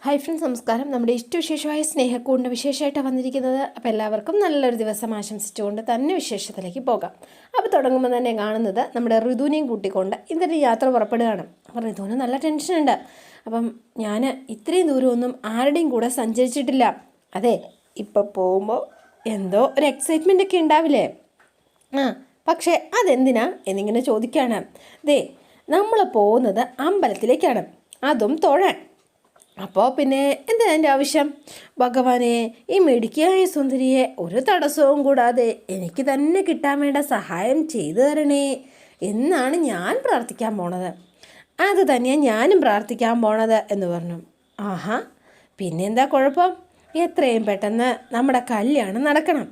Hi friends, നമസ്കാരം. നമ്മുടെ ഇഷ്ടവിശേഷമായ സ്നേഹക്കൂടിൻ്റെ വിശേഷമായിട്ടാണ് വന്നിരിക്കുന്നത്. അപ്പോൾ എല്ലാവർക്കും നല്ലൊരു ദിവസം ആശംസിച്ചുകൊണ്ട് തന്നെ വിശേഷത്തിലേക്ക് പോകാം. അപ്പോൾ തുടങ്ങുമ്പോൾ തന്നെ കാണുന്നത് നമ്മുടെ ഋതുവിനെയും കൂട്ടിക്കൊണ്ട് ഇന്നൊരു യാത്ര പുറപ്പെടുകയാണ്. അപ്പോൾ ഋതുവിന് നല്ല ടെൻഷനുണ്ട്. അപ്പം ഞാൻ ഇത്രയും ദൂരമൊന്നും ആരുടെയും കൂടെ സഞ്ചരിച്ചിട്ടില്ല. അതെ, ഇപ്പോൾ പോകുമ്പോൾ എന്തോ ഒരു എക്സൈറ്റ്മെൻ്റ് ഒക്കെ ഉണ്ടാവില്ലേ? പക്ഷേ അതെന്തിനാ എന്നിങ്ങനെ ചോദിക്കുകയാണ്. ദേ, നമ്മൾ പോകുന്നത് അമ്പലത്തിലേക്കാണ്, അതും തൊഴാൻ. അപ്പോൾ പിന്നെ എന്താ എൻ്റെ ആവശ്യം? ഭഗവാനെ, ഈ മിടുക്കിയായ സുന്ദരിയെ ഒരു തടസ്സവും കൂടാതെ എനിക്ക് തന്നെ കിട്ടാൻ വേണ്ട സഹായം ചെയ്തു തരണേ എന്നാണ് ഞാൻ പ്രാർത്ഥിക്കാൻ പോണത്. അത് തന്നെയാണ് ഞാനും പ്രാർത്ഥിക്കാൻ പോണത് എന്ന് പറഞ്ഞു. ആഹാ, പിന്നെന്താ കുഴപ്പം? എത്രയും പെട്ടെന്ന് നമ്മുടെ കല്യാണം നടക്കണം,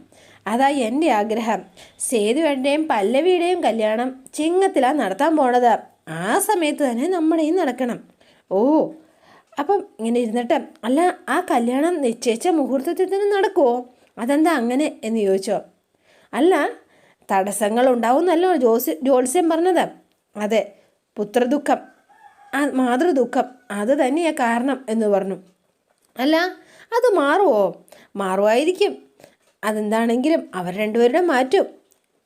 അതാ എൻ്റെ ആഗ്രഹം. സേതുവേൻ്റെയും പല്ലവിയുടെയും കല്യാണം ചിങ്ങത്തിലാണ് നടത്താൻ പോണത്. ആ സമയത്ത് തന്നെ നമ്മുടെയും നടക്കണം. ഓ, അപ്പം ഇങ്ങനെ ഇരുന്നിട്ട്, അല്ല, ആ കല്യാണം നിശ്ചയിച്ച മുഹൂർത്തത്തിൽ തന്നെ നടക്കുമോ? അതെന്താ അങ്ങനെ എന്ന് ചോദിച്ചോ. അല്ല, തടസ്സങ്ങൾ ഉണ്ടാവുന്നല്ലോ ജ്യോത്സ്യം പറഞ്ഞത്. അതെ, പുത്രദുഃഖം, മാതൃദുഃഖം, അത് തന്നെയാണ് കാരണം എന്ന് പറഞ്ഞു. അല്ല, അത് മാറുമോ? മാറുമായിരിക്കും. അതെന്താണെങ്കിലും അവർ രണ്ടുപേരുടെ മാറ്റും.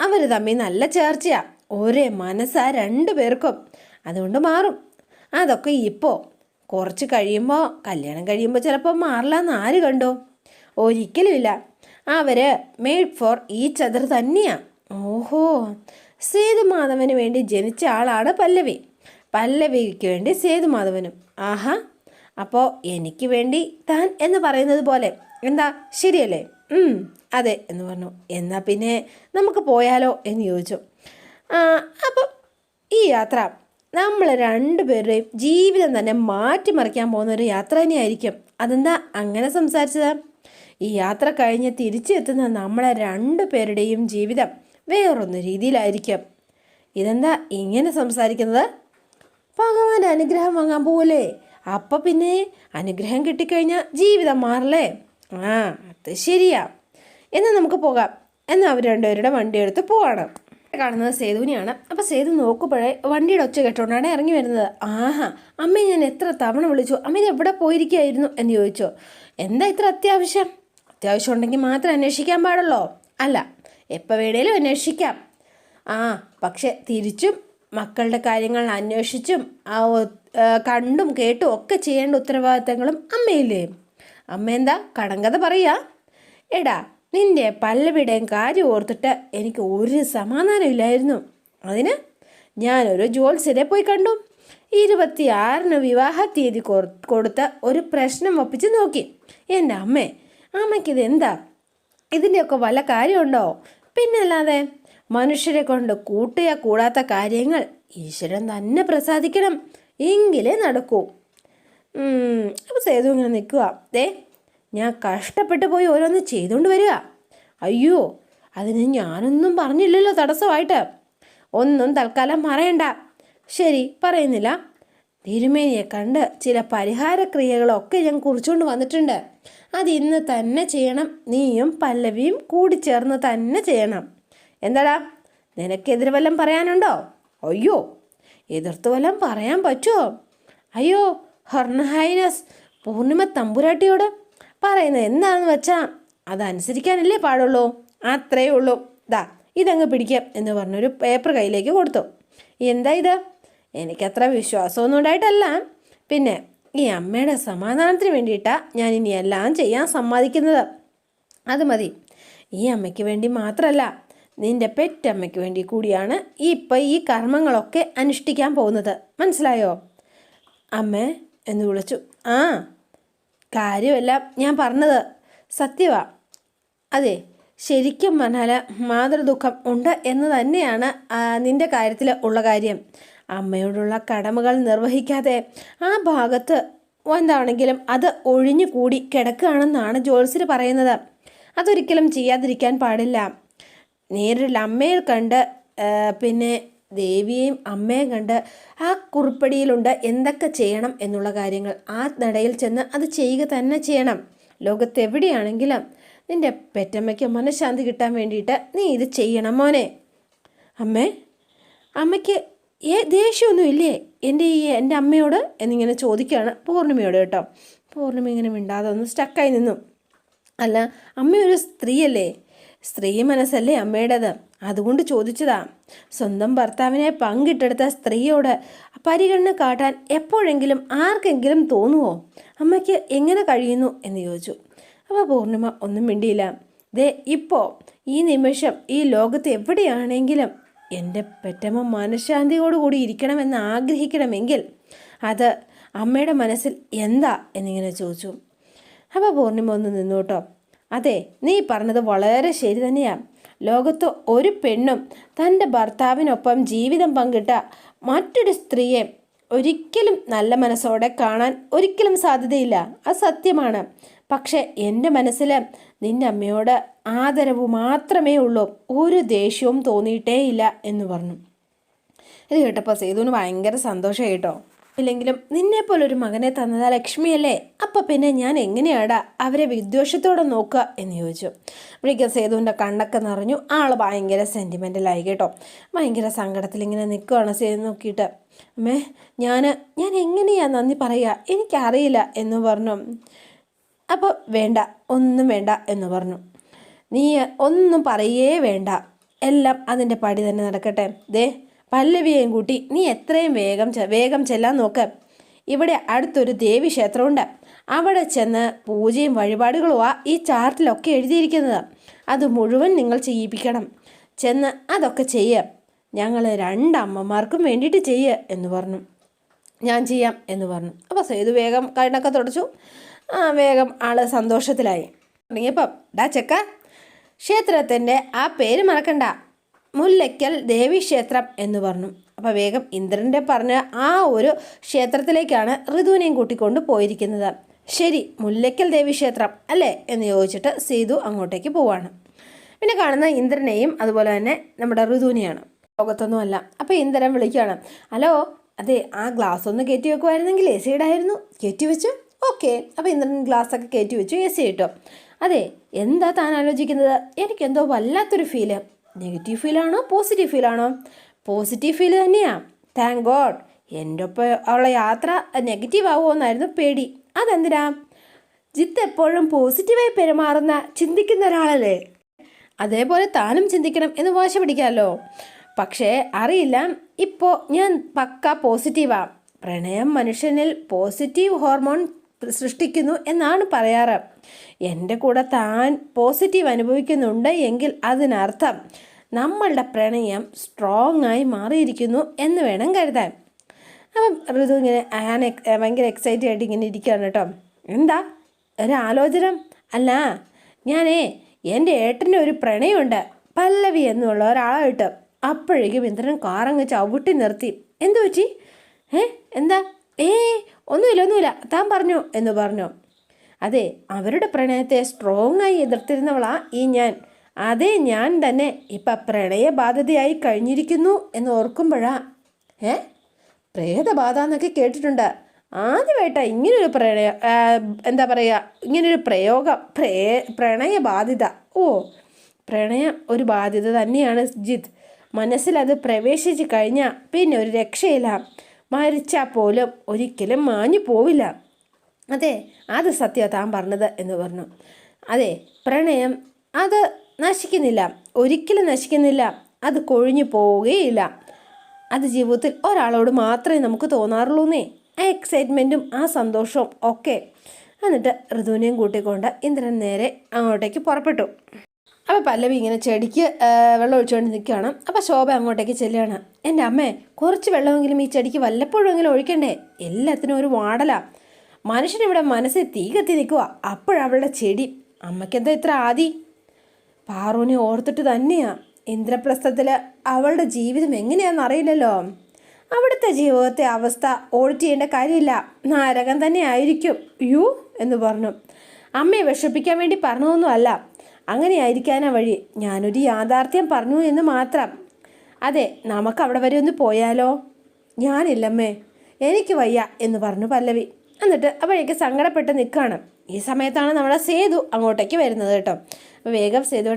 അവർ തമ്മിൽ നല്ല ചേർച്ചയാണ്, ഒരേ മനസ്സാ രണ്ടു പേർക്കും. അതുകൊണ്ട് മാറും. അതൊക്കെ ഇപ്പോൾ, കുറച്ച് കഴിയുമ്പോൾ, കല്യാണം കഴിയുമ്പോൾ ചിലപ്പോൾ മാറില്ലാന്ന് ആര് കണ്ടോ? ഒരിക്കലുമില്ല. അവർ മെയ്ഡ് ഫോർ ഈച്ച് അതർ തന്നെയാണ്. ഓഹോ, സേതുമാധവന് വേണ്ടി ജനിച്ച ആളാണ് പല്ലവി, പല്ലവിക്ക് വേണ്ടി സേതുമാധവനും. ആഹാ, അപ്പോൾ എനിക്ക് വേണ്ടി താൻ എന്ന് പറയുന്നത് പോലെ. എന്താ, ശരിയല്ലേ? അതെ എന്ന് പറഞ്ഞു. എന്നാൽ പിന്നെ നമുക്ക് പോയാലോ എന്ന് ചോദിച്ചു. അപ്പം ഈ യാത്ര നമ്മൾ രണ്ടുപേരുടെയും ജീവിതം തന്നെ മാറ്റിമറിക്കാൻ പോകുന്ന ഒരു യാത്ര തന്നെയായിരിക്കും. അതെന്താ അങ്ങനെ സംസാരിച്ചത്? ഈ യാത്ര കഴിഞ്ഞ് തിരിച്ചെത്തുന്ന നമ്മളെ രണ്ടുപേരുടെയും ജീവിതം വേറൊന്ന് രീതിയിലായിരിക്കും. ഇതെന്താ ഇങ്ങനെ സംസാരിക്കുന്നത്? ഭഗവാന്റെ അനുഗ്രഹം വാങ്ങാൻ പോവല്ലേ? അപ്പം പിന്നെ അനുഗ്രഹം കിട്ടിക്കഴിഞ്ഞാൽ ജീവിതം മാറില്ലേ? അത് ശരിയാ. എന്നാൽ നമുക്ക് പോകാം. എന്നാൽ അവർ രണ്ടുപേരുടെ വണ്ടി എടുത്ത് പോവാണ്. കാണുന്നത് സേതുവിനെയാണ്. അപ്പോൾ സേതു നോക്കുമ്പോഴേ വണ്ടിയുടെ ഒച്ച കേട്ടോണ്ടാണ് ഇറങ്ങി വരുന്നത്. ആഹാ, അമ്മയെ ഞാൻ എത്ര തവണ വിളിച്ചു, അമ്മ ഇത് എവിടെ പോയിരിക്കുകയായിരുന്നു എന്ന് ചോദിച്ചു. എന്താ ഇത്ര അത്യാവശ്യം? അത്യാവശ്യം ഉണ്ടെങ്കിൽ മാത്രം അന്വേഷിക്കാൻ പാടുള്ളോ? അല്ല, എപ്പോൾ വേണേലും അന്വേഷിക്കാം. പക്ഷെ തിരിച്ചും മക്കളുടെ കാര്യങ്ങൾ അന്വേഷിച്ചും കണ്ടും കേട്ടും ഒക്കെ ചെയ്യേണ്ട ഉത്തരവാദിത്തങ്ങളും അമ്മയില്ലേ? അമ്മ എന്താ കടങ്കഥ പറയാ? എടാ, നിന്റെ പല്ലവിയുടെയും കാര്യം ഓർത്തിട്ട് എനിക്ക് ഒരു സമാധാനമില്ലായിരുന്നു. അതിന് ഞാനൊരു ജ്യോത്സ്യരെ പോയി കണ്ടു. 26-ന് വിവാഹ തീയതി കൊടുത്ത് ഒരു പ്രശ്നം ഒപ്പിച്ച് നോക്കി. എൻ്റെ അമ്മയ്ക്കിത് എന്താ? ഇതിൻ്റെയൊക്കെ വല്ല കാര്യമുണ്ടോ? പിന്നല്ലാതെ, മനുഷ്യരെ കൊണ്ട് കൂടാത്ത കാര്യങ്ങൾ ഈശ്വരൻ തന്നെ പ്രസാദിക്കണം, എങ്കിലേ നടക്കൂ. അപ്പോൾ സേതു ഇങ്ങനെ നിൽക്കുക. ഞാൻ കഷ്ടപ്പെട്ട് പോയി ഓരോന്ന് ചെയ്തുകൊണ്ട് വരിക. അയ്യോ, അതിന് ഞാനൊന്നും പറഞ്ഞില്ലല്ലോ തടസ്സമായിട്ട്. ഒന്നും തൽക്കാലം പറയണ്ട. ശരി, പറയുന്നില്ല. തിരുമേനിയെ കണ്ട് ചില പരിഹാരക്രിയകളൊക്കെ ഞാൻ കുറിച്ചുകൊണ്ട് വന്നിട്ടുണ്ട്. അത് ഇന്ന് തന്നെ ചെയ്യണം. നീയും പല്ലവിയും കൂടി ചേർന്ന് തന്നെ ചെയ്യണം. എന്താടാ, നിനക്കെതിരെ വല്ലതും പറയാനുണ്ടോ? അയ്യോ, എതിർത്ത് വല്ലതും പറയാൻ പറ്റുമോ? അയ്യോ, ഹർണ ഹൈനസ് പൂർണിമ തമ്പുരാട്ടിയോട് പറയുന്നത് എന്താണെന്ന് വെച്ചാൽ അതനുസരിക്കാനല്ലേ പാടുള്ളൂ. അത്രയേ ഉള്ളൂ. ഇതങ്ങ് പിടിക്കാം എന്ന് പറഞ്ഞൊരു പേപ്പർ കയ്യിലേക്ക് കൊടുത്തു. എന്താ ഇത്? എനിക്കത്ര വിശ്വാസമൊന്നും ഉണ്ടായിട്ടല്ല. പിന്നെ ഈ അമ്മയുടെ സമാധാനത്തിന് വേണ്ടിയിട്ടാണ് ഞാൻ ഇനി എല്ലാം ചെയ്യാൻ സമ്മതിക്കുന്നത്. അത് മതി. ഈ അമ്മയ്ക്ക് വേണ്ടി മാത്രമല്ല, നിൻ്റെ പെറ്റമ്മയ്ക്ക് വേണ്ടി കൂടിയാണ് ഇപ്പം ഈ കർമ്മങ്ങളൊക്കെ അനുഷ്ഠിക്കാൻ പോകുന്നത്. മനസ്സിലായോ? അമ്മേ എന്ന് വിളിച്ചു. കാര്യമെല്ലാം ഞാൻ പറഞ്ഞത് സത്യമാ. അതെ, ശരിക്കും പറഞ്ഞാൽ മാതൃദുഃഖം ഉണ്ട് എന്ന് തന്നെയാണ് നിൻ്റെ കാര്യത്തിൽ ഉള്ള കാര്യം. അമ്മയോടുള്ള കടമകൾ നിർവഹിക്കാതെ ആ ഭാഗത്ത് എന്താണെങ്കിലും അത് ഒഴിഞ്ഞു കൂടി കിടക്കുകയാണെന്നാണ് ജ്യോത്സ്യർ പറയുന്നത്. അതൊരിക്കലും ചെയ്യാതിരിക്കാൻ പാടില്ല. നേരിൽ അമ്മയെ കണ്ട്, പിന്നെ ദേവിയെയും അമ്മയും കണ്ട് ആ കുറിപ്പടിയിലുണ്ട് എന്തൊക്കെ ചെയ്യണം എന്നുള്ള കാര്യങ്ങൾ. ആ നടയിൽ ചെന്ന് അത് ചെയ്യുക തന്നെ ചെയ്യണം. ലോകത്തെവിടെയാണെങ്കിലും നിൻ്റെ പെറ്റമ്മയ്ക്ക് മനഃശാന്തി കിട്ടാൻ വേണ്ടിയിട്ട് നീ ഇത് ചെയ്യണം മോനെ. അമ്മയ്ക്ക് ദേഷ്യമൊന്നും ഇല്ലേ എൻ്റെ അമ്മയോട് എന്നിങ്ങനെ ചോദിക്കുകയാണ് പൂർണിമയോട് കേട്ടോ. പൂർണിമ ഇങ്ങനെ മിണ്ടാതെ ഒന്ന് സ്റ്റക്കായി നിന്നു. അല്ല, അമ്മയൊരു സ്ത്രീയല്ലേ, സ്ത്രീ മനസ്സല്ലേ അമ്മയുടേത്, അതുകൊണ്ട് ചോദിച്ചതാ. സ്വന്തം ഭർത്താവിനെ പങ്കിട്ടെടുത്ത സ്ത്രീയോട് പരിഗണന കാട്ടാൻ എപ്പോഴെങ്കിലും ആർക്കെങ്കിലും തോന്നുമോ? അമ്മയ്ക്ക് എങ്ങനെ കഴിയുന്നു എന്ന് ചോദിച്ചു. അപ്പോൾ പൂർണിമ ഒന്നും മിണ്ടിയില്ല. ഇപ്പോൾ ഈ നിമിഷം ഈ ലോകത്ത് എവിടെയാണെങ്കിലും എൻ്റെ പെറ്റമ്മ മനഃശാന്തിയോടുകൂടി ഇരിക്കണമെന്ന് ആഗ്രഹിക്കണമെങ്കിൽ അത് അമ്മയുടെ മനസ്സിൽ എന്താ എന്നിങ്ങനെ ചോദിച്ചു. അപ്പോൾ പൂർണിമ ഒന്ന് നിന്നു കേട്ടോ. അതെ, നീ പറഞ്ഞത് വളരെ ശരി തന്നെയാണ്. ലോകത്ത് ഒരു പെണ്ണും തൻ്റെ ഭർത്താവിനൊപ്പം ജീവിതം പങ്കിട്ട മറ്റൊരു സ്ത്രീയെ ഒരിക്കലും നല്ല മനസ്സോടെ കാണാൻ ഒരിക്കലും സാധ്യതയില്ല. അത് സത്യമാണ്. പക്ഷെ എൻ്റെ മനസ്സിൽ നിൻ്റെ അമ്മയോട് ആദരവ് മാത്രമേ ഉള്ളൂ, ഒരു ദേഷ്യവും തോന്നിയിട്ടേ ഇല്ല എന്ന് പറഞ്ഞു. ഇത് കേട്ടപ്പോൾ സേതുവിന് ഭയങ്കര സന്തോഷമായി കേട്ടോ. ഇല്ലെങ്കിലും നിന്നെപ്പോലൊരു മകനെ തന്നതാ ലക്ഷ്മിയല്ലേ, അപ്പം പിന്നെ ഞാൻ എങ്ങനെയാടാ അവരെ വിദ്വേഷത്തോടെ നോക്കുക എന്ന് ചോദിച്ചു. അപ്പോഴേക്കും സേതുവിൻ്റെ കണ്ണൊക്കെ നിറഞ്ഞു. ആൾ ഭയങ്കര സെൻറ്റിമെൻ്റലായി കേട്ടോ. ഭയങ്കര സങ്കടത്തിൽ ഇങ്ങനെ നിൽക്കുകയാണ് സേതു നോക്കിയിട്ട്. അമ്മേ, ഞാൻ എങ്ങനെയാ നന്ദി പറയുക, എനിക്കറിയില്ല എന്ന് പറഞ്ഞു. അപ്പോൾ വേണ്ട, ഒന്നും വേണ്ട എന്ന് പറഞ്ഞു. നീ ഒന്നും പറയേ വേണ്ട, എല്ലാം അതിൻ്റെ പടി തന്നെ നടക്കട്ടെ. പല്ലവിയെയും കൂട്ടി നീ എത്രയും വേഗം ചെല്ലാൻ നോക്ക്. ഇവിടെ അടുത്തൊരു ദേവി ക്ഷേത്രമുണ്ട്, അവിടെ ചെന്ന് പൂജയും വഴിപാടുകളുമാ ഈ ചാർട്ടിലൊക്കെ എഴുതിയിരിക്കുന്നത്. അത് മുഴുവൻ നിങ്ങൾ ചെയ്യിപ്പിക്കണം. ചെന്ന് അതൊക്കെ ചെയ്യുക. ഞങ്ങൾ രണ്ടമ്മമാർക്കും വേണ്ടിയിട്ട് ചെയ്യുക എന്ന് പറഞ്ഞു. ഞാൻ ചെയ്യാം എന്ന് പറഞ്ഞു. അപ്പോൾ സേതു വേഗം കണ്ണൊക്കെ തുടച്ചു. വേഗം ആൾ സന്തോഷത്തിലായി. തുടങ്ങിയപ്പം ചെക്ക, ക്ഷേത്രത്തിൻ്റെ ആ പേര് മറക്കണ്ട, മുല്ലയ്ക്കൽ ദേവീക്ഷേത്രം എന്ന് പറഞ്ഞു. അപ്പോൾ വേഗം ഇന്ദ്രൻ്റെ പറഞ്ഞ ആ ഒരു ക്ഷേത്രത്തിലേക്കാണ് ഋതുവിനെയും കൂട്ടിക്കൊണ്ട് പോയിരിക്കുന്നത്. ശരി, മുല്ലയ്ക്കൽ ദേവീക്ഷേത്രം അല്ലേ എന്ന് ചോദിച്ചിട്ട് സേതു അങ്ങോട്ടേക്ക് പോവാണ്. പിന്നെ കാണുന്ന ഇന്ദ്രനെയും അതുപോലെ തന്നെ നമ്മുടെ ഋതുവിനെയാണ്. ലോകത്തൊന്നുമല്ല. അപ്പോൾ ഇന്ദ്രൻ വിളിക്കുകയാണ്, ഹലോ, അതെ, ആ ഗ്ലാസ് ഒന്ന് കയറ്റി വെക്കുമായിരുന്നെങ്കിൽ എ സി ഇടായിരുന്നു. കയറ്റി വെച്ചു. ഓക്കെ. അപ്പോൾ ഇന്ദ്രൻ ഗ്ലാസ്സൊക്കെ കയറ്റി വെച്ചു, എ സി ഇട്ടോ. അതെ, എന്താ താൻ ആലോചിക്കുന്നത്? എനിക്കെന്തോ വല്ലാത്തൊരു ഫീല്. നെഗറ്റീവ് ഫീലാണോ പോസിറ്റീവ് ഫീലാണോ? പോസിറ്റീവ് ഫീൽ തന്നെയാണ്. Thank God. എൻ്റെ ഒപ്പം ഉള്ള യാത്ര നെഗറ്റീവ് ആവുമോയെന്നായിരുന്നു പേടി. അതെന്തിനാ? ജിത്ത് എപ്പോഴും പോസിറ്റീവായി പെരുമാറുന്ന ചിന്തിക്കുന്ന ഒരാളല്ലേ, അതേപോലെ താനും ചിന്തിക്കണം എന്ന് വാശി പിടിക്കാമല്ലോ. പക്ഷേ അറിയില്ല, ഇപ്പോൾ ഞാൻ പക്ക പോസിറ്റീവാണ്. പ്രണയം മനുഷ്യനിൽ പോസിറ്റീവ് ഹോർമോൺ സൃഷ്ടിക്കുന്നു എന്നാണ് പറയാറ്. എൻ്റെ കൂടെ താൻ പോസിറ്റീവ് അനുഭവിക്കുന്നുണ്ട് എങ്കിൽ അതിനർത്ഥം നമ്മളുടെ പ്രണയം സ്ട്രോങ് ആയി മാറിയിരിക്കുന്നു എന്ന് വേണം കരുതാൻ. അപ്പം ഋതു ഇങ്ങനെ ഭയങ്കര എക്സൈറ്റഡ് ആയിട്ട് ഇങ്ങനെ ഇരിക്കുകയാണ് കേട്ടോ. എന്താ ഒരാലോചന? അല്ല, എൻ്റെ ഏട്ടൻ്റെ ഒരു പ്രണയമുണ്ട്, പല്ലവി എന്നുള്ള ഒരാളായിട്ട്. അപ്പോഴേക്കും ഇന്ദ്രൻ കാറങ്ങ് ചവിട്ടി നിർത്തി. എന്തു പറ്റി? എന്താ? ഒന്നുമില്ല, താൻ പറഞ്ഞു എന്ന് പറഞ്ഞു. അതെ, അവരുടെ പ്രണയത്തെ സ്ട്രോങ് ആയി എതിർത്തിരുന്നവളാ ഈ ഞാൻ. അതേ ഞാൻ തന്നെ ഇപ്പം പ്രണയബാധിതയായി കഴിഞ്ഞിരിക്കുന്നു എന്ന് ഓർക്കുമ്പോഴാ. പ്രേതബാധ എന്നൊക്കെ കേട്ടിട്ടുണ്ട്. ആദ്യമായിട്ടാണ് ഇങ്ങനൊരു ഇങ്ങനൊരു പ്രയോഗം, പ്രണയബാധിത. പ്രണയം ഒരു ബാധ്യത തന്നെയാണ് ജിത്ത്. മനസ്സിലത് പ്രവേശിച്ച് കഴിഞ്ഞാൽ പിന്നെ ഒരു രക്ഷയില്ല. മരിച്ചാൽ പോലും ഒരിക്കലും മാഞ്ഞു പോവില്ല. അതെ, അത് സത്യമാണ് താൻ പറഞ്ഞത് എന്ന് പറഞ്ഞു. അതെ, പ്രണയം അത് നശിക്കുന്നില്ല, ഒരിക്കലും നശിക്കുന്നില്ല, അത് കൊഴിഞ്ഞു പോവുകയില്ല. അത് ജീവിതത്തിൽ ഒരാളോട് മാത്രമേ നമുക്ക് തോന്നാറുള്ളൂന്നേ. ആ എക്സൈറ്റ്മെൻറ്റും ആ സന്തോഷവും ഒക്കെ. എന്നിട്ട് ഋതുവിനെയും കൂട്ടിക്കൊണ്ട് ഇന്ദ്രൻ നേരെ അങ്ങോട്ടേക്ക് പുറപ്പെട്ടു. അപ്പോൾ പല്ലവി ഇങ്ങനെ ചെടിക്ക് വെള്ളം ഒഴിച്ചുകൊണ്ട് നിൽക്കുകയാണ്. അപ്പോൾ ശോഭ അങ്ങോട്ടേക്ക് ചെല്ലുകയാണ്. എൻ്റെ അമ്മേ, കുറച്ച് വെള്ളമെങ്കിലും ഈ ചെടിക്ക് വല്ലപ്പോഴെങ്കിലും ഒഴിക്കണ്ടേ? എല്ലാത്തിനും ഒരു വാടലാണ്. മനുഷ്യനിവിടെ മനസ്സിൽ തീ കത്തി നിൽക്കുക, അപ്പോഴവളുടെ ചെടി. അമ്മയ്ക്കെന്താ ഇത്ര ആദി? പാറുവിനെ ഓർത്തിട്ട് തന്നെയാണ്. ഇന്ദ്രപ്രസ്ഥത്തിൽ അവളുടെ ജീവിതം എങ്ങനെയാണെന്ന് അറിയില്ലല്ലോ. അവിടുത്തെ ജീവിതത്തെ അവസ്ഥ ഓഡിറ്റ് ചെയ്യേണ്ട കാര്യമില്ല, നരകം തന്നെ ആയിരിക്കും. എന്ന് പറഞ്ഞു. അമ്മയെ വിഷമിപ്പിക്കാൻ വേണ്ടി പറഞ്ഞതൊന്നും അല്ല, അങ്ങനെയായിരിക്കാനാ വഴി. ഞാനൊരു യാഥാർത്ഥ്യം പറഞ്ഞു എന്ന് മാത്രം. അതെ, നമുക്ക് അവിടെ വരെ ഒന്ന് പോയാലോ? ഞാനില്ലമ്മേ, എനിക്ക് വയ്യ എന്ന് പറഞ്ഞു പല്ലവി. എന്നിട്ട് അപ്പോഴേക്ക് സങ്കടപ്പെട്ട് നിൽക്കുകയാണ്. ഈ സമയത്താണ് നമ്മുടെ സേതു അങ്ങോട്ടേക്ക് വരുന്നത് കേട്ടോ. അപ്പോൾ വേഗം സേതു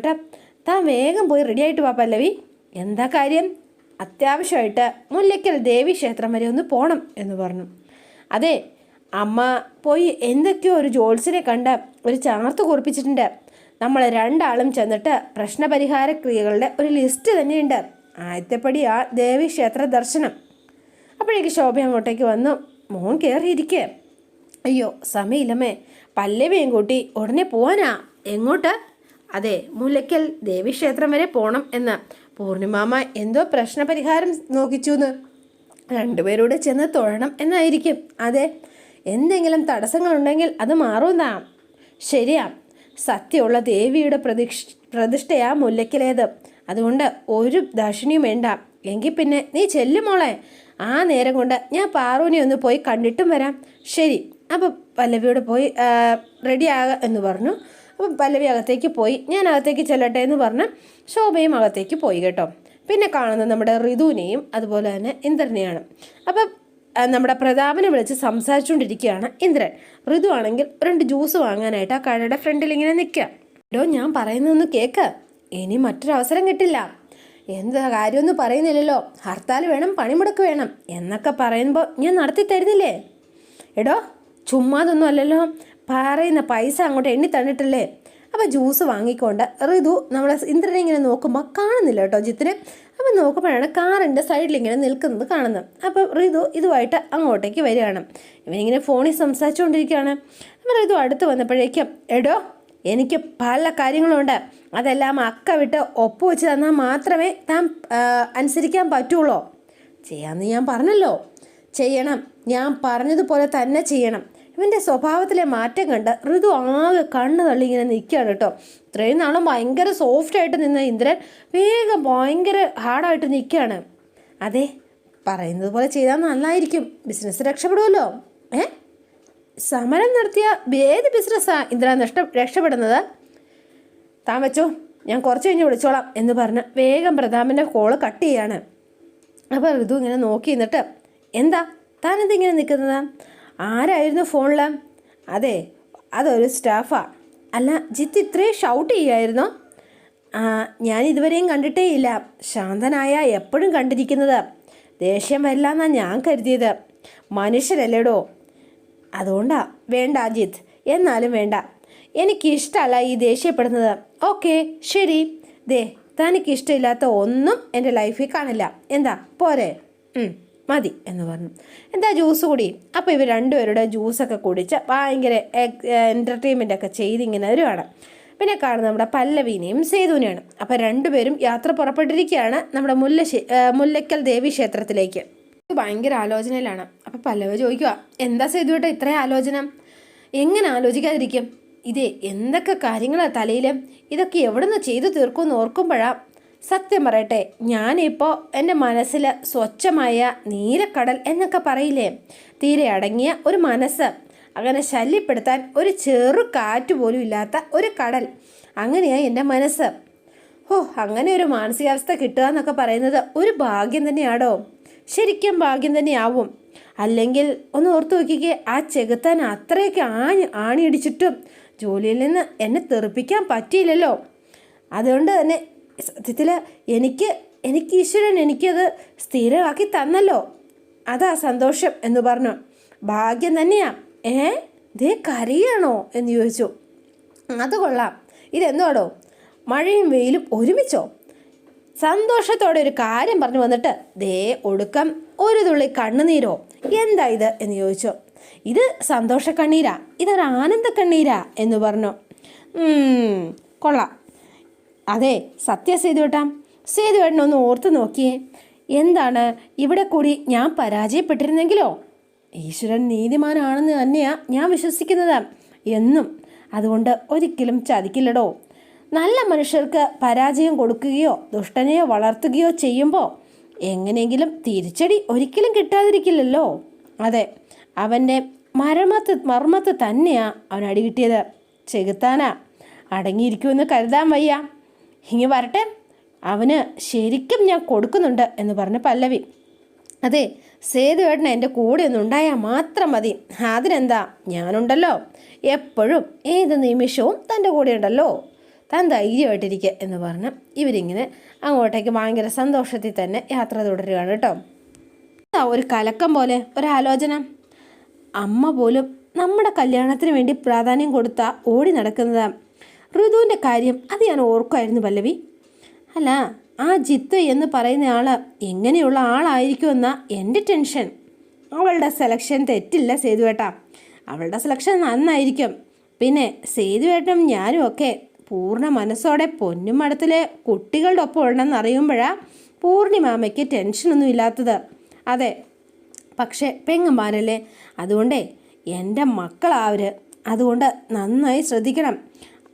താൻ വേഗം പോയി റെഡി ആയിട്ട് വാ പല്ലവി. എന്താ കാര്യം? അത്യാവശ്യമായിട്ട് മുല്ലയ്ക്കൽ ദേവി ക്ഷേത്രം വരെ ഒന്ന് പോകണം എന്ന് പറഞ്ഞു. അതെ, അമ്മ പോയി എന്തൊക്കെയോ ഒരു ജോത്സ്യനെ കണ്ട് ഒരു ചാർത്ത് കുറിപ്പിച്ചിട്ടുണ്ട്. നമ്മൾ രണ്ടാളും ചെന്നിട്ട് പ്രശ്നപരിഹാര ക്രിയകളുടെ ഒരു ലിസ്റ്റ് തന്നെയുണ്ട്. ആദ്യത്തെപ്പടി ആ ദേവി ക്ഷേത്ര ദർശനം. അപ്പോഴേക്ക് ശോഭ അങ്ങോട്ടേക്ക് വന്നു. മോൻ കയറിയിരിക്കേ. അയ്യോ സമയമില്ലമ്മേ, പല്ലവിയും കൂട്ടി ഉടനെ പോവാനാ. എങ്ങോട്ട്? അതെ, മുല്ലയ്ക്കൽ ദേവീക്ഷേത്രം വരെ പോകണം എന്ന്. പൂർണിമാമ എന്തോ പ്രശ്നപരിഹാരം നോക്കിച്ചൂന്ന്. രണ്ടുപേരൂടെ ചെന്ന് തൊഴണം എന്നായിരിക്കും. അതെ, എന്തെങ്കിലും തടസ്സങ്ങളുണ്ടെങ്കിൽ അത് മാറുമെന്നാ. ശരിയാ, സത്യമുള്ള ദേവിയുടെ പ്രതിഷ്ഠയാ മുല്ലയ്ക്കലേത്. അതുകൊണ്ട് ഒരു ദാക്ഷിണ്യം വേണ്ട. എങ്കിൽ പിന്നെ നീ ചെല്ലുമോളെ. ആ നേരം കൊണ്ട് ഞാൻ പാറുവിനെ ഒന്ന് പോയി കണ്ടിട്ടും വരാം. ശരി, അപ്പോൾ പല്ലവിയോട് പോയി റെഡിയാകുക എന്ന് പറഞ്ഞു. അപ്പം പല്ലവി അകത്തേക്ക് പോയി. ഞാൻ അകത്തേക്ക് ചെല്ലട്ടെ എന്ന് പറഞ്ഞ് ശോഭയും അകത്തേക്ക് പോയി കേട്ടോ. പിന്നെ കാണുന്നത് നമ്മുടെ ഋതുവിനെയും അതുപോലെ തന്നെ ഇന്ദ്രനെയാണ്. അപ്പം നമ്മുടെ പ്രതാപനെ വിളിച്ച് സംസാരിച്ചുകൊണ്ടിരിക്കുകയാണ് ഇന്ദ്രൻ. ഋതു ആണെങ്കിൽ 2 ജ്യൂസ് വാങ്ങാനായിട്ട് ആ കടയുടെ ഫ്രണ്ടിൽ ഇങ്ങനെ നിൽക്കുക. എടോ, ഞാൻ പറയുന്നതൊന്ന് കേൾക്ക്. ഇനി മറ്റൊരവസരം കിട്ടില്ല. എന്താ കാര്യമൊന്നും പറയുന്നില്ലല്ലോ. ഹർത്താൽ വേണം, പണിമുടക്ക് വേണം എന്നൊക്കെ പറയുമ്പോൾ ഞാൻ നടത്തി തരുന്നില്ലേ? എടോ, ചുമ്മാതൊന്നും അല്ലല്ലോ, പറയുന്ന പൈസ അങ്ങോട്ട് എണ്ണി തന്നിട്ടില്ലേ? അപ്പോൾ ജ്യൂസ് വാങ്ങിക്കൊണ്ട് ഋതു നമ്മളെ ഇന്ദ്രനെ ഇങ്ങനെ നോക്കുമ്പോൾ കാണുന്നില്ല കേട്ടോ ജിത്തിന്. അപ്പം നോക്കുമ്പോഴാണ് കാറിൻ്റെ സൈഡിൽ ഇങ്ങനെ നിൽക്കുന്നത് കാണുന്നത്. അപ്പോൾ ഋതു ഇതുമായിട്ട് അങ്ങോട്ടേക്ക് വരികയാണ്. ഇവനിങ്ങനെ ഫോണിൽ സംസാരിച്ചുകൊണ്ടിരിക്കുകയാണ്. അപ്പോൾ ഋതു അടുത്ത് വന്നപ്പോഴേക്കും, എടോ, എനിക്ക് പല കാര്യങ്ങളുണ്ട്. അതെല്ലാം അക്ക വിട്ട് ഒപ്പുവെച്ച് തന്നാൽ മാത്രമേ താൻ അനുസരിക്കാൻ പറ്റുള്ളൂ. ചെയ്യാമെന്ന് ഞാൻ പറഞ്ഞല്ലോ. ചെയ്യണം, ഞാൻ പറഞ്ഞതുപോലെ തന്നെ ചെയ്യണം. ഇവൻ്റെ സ്വഭാവത്തിലെ മാറ്റം കണ്ട് ഋതു ആകെ കണ്ണ് തള്ളി ഇങ്ങനെ നിൽക്കുകയാണ് കേട്ടോ. ഇത്രയും നാളും ഭയങ്കര സോഫ്റ്റായിട്ട് നിന്ന ഇന്ദ്രൻ വേഗം ഭയങ്കര ഹാർഡായിട്ട് നിൽക്കുകയാണ്. അതെ, പറയുന്നത് പോലെ ചെയ്താൽ നന്നായിരിക്കും. ബിസിനസ് രക്ഷപ്പെടുമല്ലോ. സമരം നടത്തിയ ഏത് ബിസിനസ്സാണ് ഇന്ദ്ര രക്ഷപ്പെടുന്നത്? താൻ വെച്ചോ, ഞാൻ കുറച്ച് കഴിഞ്ഞ് വിളിച്ചോളാം എന്ന് പറഞ്ഞ് വേഗം പ്രതാപൻ്റെ കോള് കട്ട് ചെയ്യാണ്. അപ്പോൾ ഋതു ഇങ്ങനെ നോക്കി നിന്നിട്ട്, എന്താ താനെന്തിങ്ങനെ നിൽക്കുന്നത്? ആരായിരുന്നു ഫോണിൽ? അതെ, അതൊരു സ്റ്റാഫാ. അല്ല, ജിത്ത് ഇത്രയും ഷൗട്ട് ചെയ്യായിരുന്നോ? ഞാൻ ഇതുവരെയും കണ്ടിട്ടേ ഇല്ല. ശാന്തനായ എപ്പോഴും കണ്ടിരിക്കുന്നത്. ദേഷ്യം വരില്ല എന്നാണ് ഞാൻ കരുതിയത്. മനുഷ്യരല്ലേടോ. അതുകൊണ്ടാ വേണ്ട ജിത്ത്, എന്നാലും വേണ്ട. എനിക്കിഷ്ടമല്ല ഈ ദേഷ്യപ്പെടുന്നത്. ഓക്കെ ശരി, ദേ തനിക്കിഷ്ടമില്ലാത്ത ഒന്നും എൻ്റെ ലൈഫിൽ കാണില്ല. എന്താ പോരെ? മതി എന്ന് പറഞ്ഞു. എന്താ ജ്യൂസ് കൂടി? അപ്പോൾ ഇവർ രണ്ടുപേരുടെ ജ്യൂസൊക്കെ കുടിച്ച് ഭയങ്കര എൻ്റർടൈൻമെൻ്റ് ഒക്കെ ചെയ്തിങ്ങനെ വരുവാണ്. പിന്നെ കാണുന്നത് നമ്മുടെ പല്ലവീനെയും സേതുവിനെയാണ്. അപ്പോൾ രണ്ടുപേരും യാത്ര പുറപ്പെട്ടിരിക്കുകയാണ് നമ്മുടെ മുല്ലയ്ക്കൽ ദേവി ക്ഷേത്രത്തിലേക്ക്. ഭയങ്കര ആലോചനയിലാണ്. അപ്പോൾ പല്ലവ ചോദിക്കുക, എന്താ സേതുവേട്ട ഇത്രയും ആലോചന? എങ്ങനെ ആലോചിക്കാതിരിക്കും? ഇതേ എന്തൊക്കെ കാര്യങ്ങളാണ് തലയിൽ. ഇതൊക്കെ എവിടെ നിന്ന് ചെയ്തു തീർക്കുമെന്ന് ഓർക്കുമ്പോഴാണ് സത്യം പറയട്ടെ, ഞാനിപ്പോൾ എൻ്റെ മനസ്സിൽ സ്വച്ഛമായ നീലക്കടൽ എന്നൊക്കെ പറയില്ലേ, തീരെ അടങ്ങിയ ഒരു മനസ്സ്, അങ്ങനെ ശല്യപ്പെടുത്താൻ ഒരു ചെറു കാറ്റ് പോലും ഇല്ലാത്ത ഒരു കടൽ, അങ്ങനെയാണ് എൻ്റെ മനസ്സ്. അങ്ങനെ ഒരു മാനസികാവസ്ഥ കിട്ടുക എന്നൊക്കെ പറയുന്നത് ഒരു ഭാഗ്യം തന്നെയാണോ? ശരിക്കും ഭാഗ്യം തന്നെയാവും. അല്ലെങ്കിൽ ഒന്ന് ഓർത്ത് നോക്കിക്കേ, ആ ചെകുത്താൻ അത്രയൊക്കെ ആണിയടിച്ചിട്ടും ജോലിയിൽ നിന്ന് എന്നെ തെറിപ്പിക്കാൻ പറ്റിയില്ലല്ലോ. അതുകൊണ്ട് തന്നെ സത്യത്തിൽ എനിക്ക് ഈശ്വരൻ എനിക്കത് സ്ഥിരമാക്കി തന്നല്ലോ, അതാ സന്തോഷം എന്ന് പറഞ്ഞു. ഭാഗ്യം തന്നെയാ. ദേ കരയാണോ എന്ന് ചോദിച്ചു. അത് കൊള്ളാം. ഇതെന്തോടോ, മഴയും വെയിലും ഒരുമിച്ചോ? സന്തോഷത്തോടെ ഒരു കാര്യം പറഞ്ഞു വന്നിട്ട് ദേ ഒടുക്കം ഒരു തുള്ളി കണ്ണുനീരോ? എന്താ ഇത് എന്ന് ചോദിച്ചു. ഇത് സന്തോഷ കണ്ണീരാ, ഇതൊരു ആനന്ദ കണ്ണീരാ എന്ന് പറഞ്ഞു. കൊള്ളാം. അതെ സേതുവേട്ടനൊന്ന് ഓർത്ത് നോക്കിയേ. എന്താണ് ഇവിടെ കൂടി ഞാൻ പരാജയപ്പെട്ടിരുന്നെങ്കിലോ? ഈശ്വരൻ നീതിമാനാണെന്ന് തന്നെയാണ് ഞാൻ വിശ്വസിക്കുന്നത് എന്നും. അതുകൊണ്ട് ഒരിക്കലും ചതിക്കില്ലടോ. നല്ല മനുഷ്യർക്ക് പരാജയം കൊടുക്കുകയോ ദുഷ്ടനെയോ വളർത്തുകയോ ചെയ്യുമ്പോൾ എങ്ങനെയെങ്കിലും തിരിച്ചടി ഒരിക്കലും കിട്ടാതിരിക്കില്ലല്ലോ. അതെ, അവൻ്റെ മർമ്മത്ത് തന്നെയാണ് അവൻ അടി കിട്ടിയത്. ചെകുത്താനാ, അടങ്ങിയിരിക്കുമെന്ന് കരുതാൻ വയ്യ. ഇങ്ങ് വരട്ടെ, അവന് ശരിക്കും ഞാൻ കൊടുക്കുന്നുണ്ട് എന്ന് പറഞ്ഞ പല്ലവി. അതെ, സേതുവേട്ടന് എൻ്റെ കൂടെ ഒന്നുണ്ടായാൽ മാത്രം മതി. അതിനെന്താ, ഞാനുണ്ടല്ലോ, എപ്പോഴും ഏത് നിമിഷവും തൻ്റെ കൂടെ ഉണ്ടല്ലോ. താൻ ധൈര്യമായിട്ടിരിക്കുക എന്ന് പറഞ്ഞ് ഇവരിങ്ങനെ അങ്ങോട്ടേക്ക് ഭയങ്കര സന്തോഷത്തിൽ തന്നെ യാത്ര തുടരുകയാണ് കേട്ടോ. ഒരു കലക്കം പോലെ ഒരാലോചന. അമ്മ പോലും നമ്മുടെ കല്യാണത്തിന് വേണ്ടി പ്രാധാന്യം കൊടുത്താ ഓടി നടക്കുന്നതാണ്. ഋതുവിൻ്റെ കാര്യം അത് ഞാൻ ഓർക്കുമായിരുന്നു പല്ലവി. അല്ല, ആ ജിത്ത് എന്ന് പറയുന്ന ആള് എങ്ങനെയുള്ള ആളായിരിക്കുമെന്നാ എൻ്റെ ടെൻഷൻ. അവളുടെ സെലക്ഷൻ തെറ്റില്ല സേതുവേട്ടാ, അവളുടെ സെലക്ഷൻ നന്നായിരിക്കും. പിന്നെ സേതുവേട്ടനും ഞാനും ഒക്കെ പൂർണ്ണ മനസ്സോടെ പൊന്നുമടത്തിലെ കുട്ടികളുടെ ഒപ്പം ഉണ്ടെന്ന് അറിയുമ്പോഴാണ് പൂർണിമാമയ്ക്ക് ടെൻഷനൊന്നും ഇല്ലാത്തത്. അതെ, പക്ഷേ പെങ്ങന്മാരല്ലേ, അതുകൊണ്ടേ എൻ്റെ മക്കളാവർ, അതുകൊണ്ട് നന്നായി ശ്രദ്ധിക്കണം.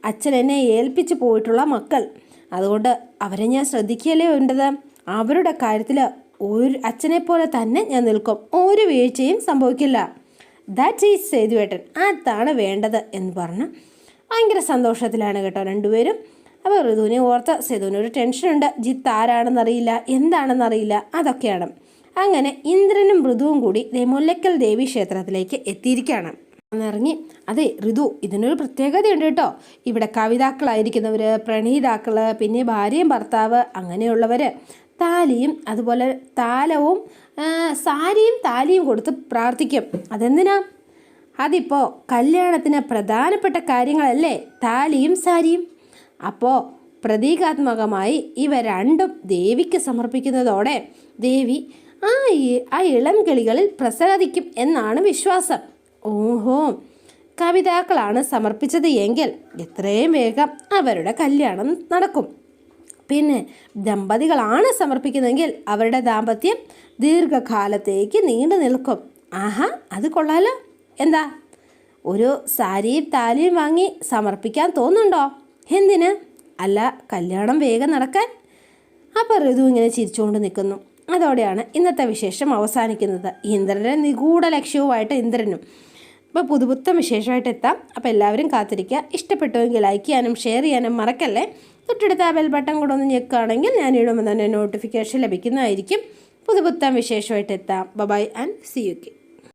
അച്ഛൻ എന്നെ ഏൽപ്പിച്ച് പോയിട്ടുള്ള മക്കൾ, അതുകൊണ്ട് അവരെ ഞാൻ ശ്രദ്ധിക്കുകയല്ലേ വേണ്ടത്. അവരുടെ കാര്യത്തിൽ ഒരു അച്ഛനെ പോലെ തന്നെ ഞാൻ നിൽക്കും, ഒരു വീഴ്ചയും സംഭവിക്കില്ല. ദാറ്റ് ഈസ് സേതുവേട്ടൻ, അതാണ് വേണ്ടത് എന്ന് പറഞ്ഞ് ഭയങ്കര സന്തോഷത്തിലാണ് കേട്ടോ രണ്ടുപേരും. അപ്പോൾ ഋതുവിനെ ഓർത്ത് സേതുവിനൊരു ടെൻഷനുണ്ട്. ജിത്ത് ആരാണെന്നറിയില്ല, എന്താണെന്നറിയില്ല, അതൊക്കെയാണ്. അങ്ങനെ ഇന്ദ്രനും ഋതുവും കൂടി മുല്ലക്കൽ ദേവി ക്ഷേത്രത്തിലേക്ക് എത്തിയിരിക്കുകയാണ്. ഇറങ്ങി, അതെ ഋതു, ഇതിനൊരു പ്രത്യേകതയുണ്ട് കേട്ടോ. ഇവിടെ കവിതാക്കളായിരിക്കുന്നവർ, പ്രണീതാക്കൾ, പിന്നെ ഭാര്യയും ഭർത്താവ് അങ്ങനെയുള്ളവർ താലിയും അതുപോലെ താലവും സാരിയും താലിയും കൊടുത്ത് പ്രാർത്ഥിക്കും. അതെന്തിനാ? അതിപ്പോൾ കല്യാണത്തിന് പ്രധാനപ്പെട്ട കാര്യങ്ങളല്ലേ താലിയും സാരിയും. അപ്പോൾ പ്രതീകാത്മകമായി ഇവ രണ്ടും ദേവിക്ക് സമർപ്പിക്കുന്നതോടെ ദേവി ആ ഇളം കിളികളിൽ പ്രസാദിക്കും എന്നാണ് വിശ്വാസം. ഓഹോ, കവിതാക്കളാണ് സമർപ്പിച്ചത് എങ്കിൽ എത്രയും വേഗം അവരുടെ കല്യാണം നടക്കും. പിന്നെ ദമ്പതികളാണ് സമർപ്പിക്കുന്നതെങ്കിൽ അവരുടെ ദാമ്പത്യം ദീർഘകാലത്തേക്ക് നീണ്ടു നിൽക്കും. ആഹാ, അത് കൊള്ളാലോ. എന്താ, ഒരു സാരിയും താലിയും വാങ്ങി സമർപ്പിക്കാൻ തോന്നുന്നുണ്ടോ? എന്തിന്? അല്ല, കല്യാണം വേഗം നടക്കാൻ. അപ്പോൾ ഋതു ഇങ്ങനെ ചിരിച്ചുകൊണ്ട് നിൽക്കുന്നു. അതോടെയാണ് ഇന്നത്തെ വിശേഷം അവസാനിക്കുന്നത്. ഇന്ദ്രൻ്റെ നിഗൂഢ ലക്ഷ്യവുമായിട്ട് ഇന്ദ്രനും. അപ്പോൾ പുതുപുത്തൻ വിശേഷമായിട്ട് എത്താം. അപ്പോൾ എല്ലാവരും കാത്തിരിക്കുക. ഇഷ്ടപ്പെട്ടുവെങ്കിൽ ലൈക്ക് ചെയ്യാനും ഷെയർ ചെയ്യാനും മറക്കല്ലേ. തൊട്ടടുത്ത ആ ബെൽ ബട്ടൺ കൂടെ ഒന്ന് ഞെക്കുകയാണെങ്കിൽ ഞാൻ ഇടുമ്പോൾ തന്നെ നോട്ടിഫിക്കേഷൻ ലഭിക്കുന്നതായിരിക്കും. പുതുപുത്തൻ വിശേഷമായിട്ട് എത്താം. Bye and see U.